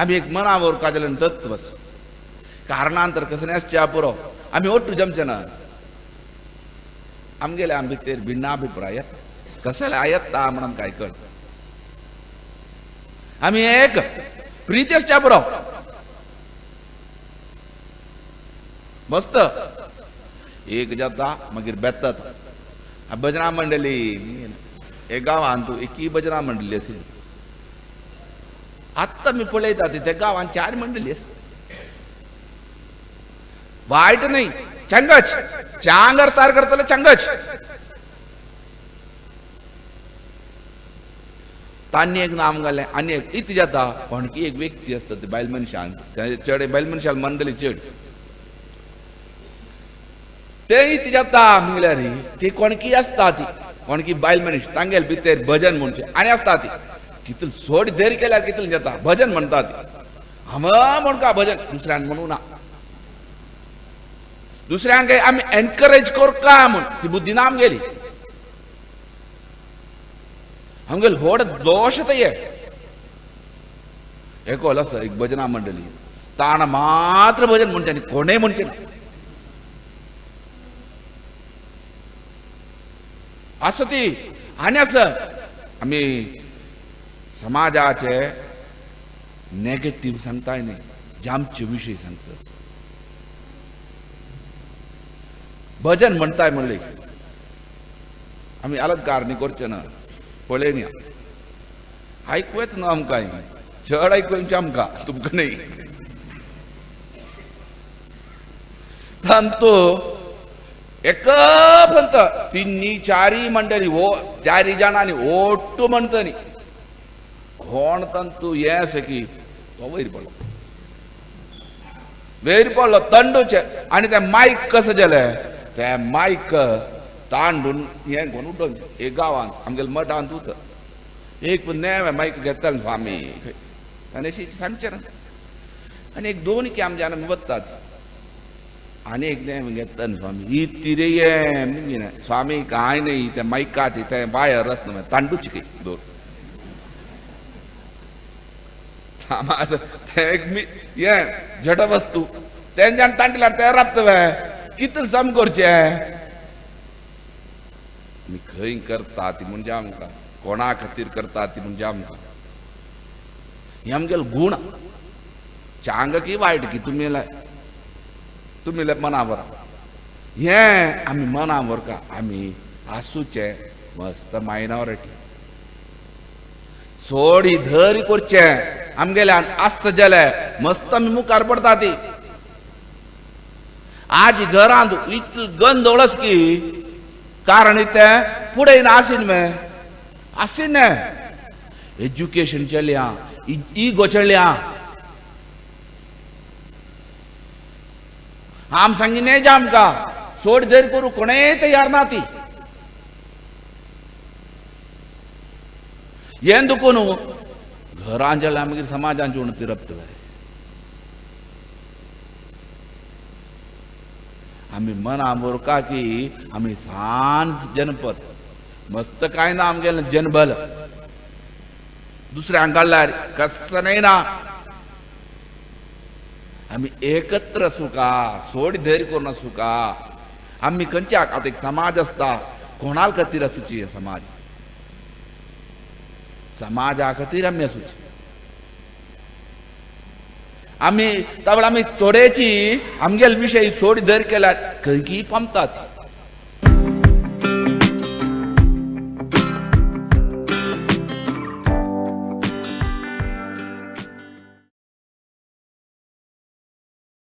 आम्ही एक मनावर काजलन तत्वस कारणांतर कसं च्या पुरो आम्ही ಒಟ್ಟು जमचन आमगेले आम भितर भिन्नाभिप्राय कसले आयत्ता म्हणून काय कळ आम्ही एक प्रीतीच्या पुरो मस्त एक जाता मागीर बेतात भजना मंडळी एक गावान तू एकी भजना मंडळी असेल आत्ता मी पळयता त्या गावान 4 मंडळी असेल वाईट नाही चंगच चांगर तार करतले चंगच तांनी एक नाम घाले आणि एक इथे जाता पण की एक व्यक्ती असतात ते बैल मनशान चढे बैल मनशाल मंडळी चढ ते इथे जाता म्हळ्यार ती कोणकी असता ती कोणकी बैल मनीस तांगेल भितर भजन म्हणचे आणि असता ती कितल सोड देर केल्यार कितल जाता भजन म्हणता ती हम म्हणका भजन दुसऱ्यान म्हणू ना दुसऱ्यांक आम्ही एनकरेज करता म्हण ती बुद्धी नाम गेली आमगेल व्हड दोष ये एकोल असं एक भजना मंडळी ताण मात्र भजन म्हणचे आणि कोणेय म्हणचे ना असं ती आणि असं आम्ही समाजाचे नेगेटिव्ह सांगताय नाही जामचे विषय सांगतात भजन म्हणताय म्हणले आम्ही अलंकार नी करचे ना पळयनी ऐकूच ना आमकां चड ऐकूंचे आमकां तुमकां नाही तांतो एक पंत तिन्नी 4 मंडळी हो 4 जाणांनी ओट्टू म्हणतनी कोण तंतू हे असे की तो वयर पडलो तंडूचे आणि ते माईक कसं जालें ते माईक तांडून हे कोण उठून एक गावान आमगेल मठांत उत एक नेवे माईक घेतले स्वामी आनी अशी सांगचे ना आनी एक 2 की आमच्या वतात आनी एक नेवे घेतले स्वामी ही तिरे ये स्वामी काय नाही त्या माईकाचे ते भायर रस्ते तांडूच की 2 एक ये जट वस्तू तेंच्यान तांडल्यार ते राबतवे कितल सम करचे मी खंय करता ती म्हणजे आमकां कोणा खातीर करता ती म्हणजे आमकां हे आमगेल गुण चांग की वायट की तुमी मनावर हे आमी मनावर का आमी आसूचे मस्त मायनॉरिटी सोडी धरी करचे आमगेल्यान आस जाले मस्त आमी मुखार पडटा ती आज घरांत इतली गंदोळस की कारण इथे पुढे आसीन में आसीन एज्युकेशन चलिया इगो चलिया आम सांगी नाही जाम का सोड धर करू कोणे तयार ना ती ఎందుకు घरांच्या आमगेर समाजांची उणती रप्तले आम्ही मना मोरका की आम्ही सांज जनपद मस्त काय ना आमगेल जनबल दुसऱ्या काढल्यार कसं नाही ना आम्ही एकत्र सुका सोड धैर्य करून सुका आम्ही खंयच्याक आता एक समाज असता कोणाल खातीर असूची समाज समाजा खातीर आम्ही असूची आम्ही तवळ आम्ही थोडेची आमगेल विषयी सोड धैर्य केल्यार खंयकी पमतात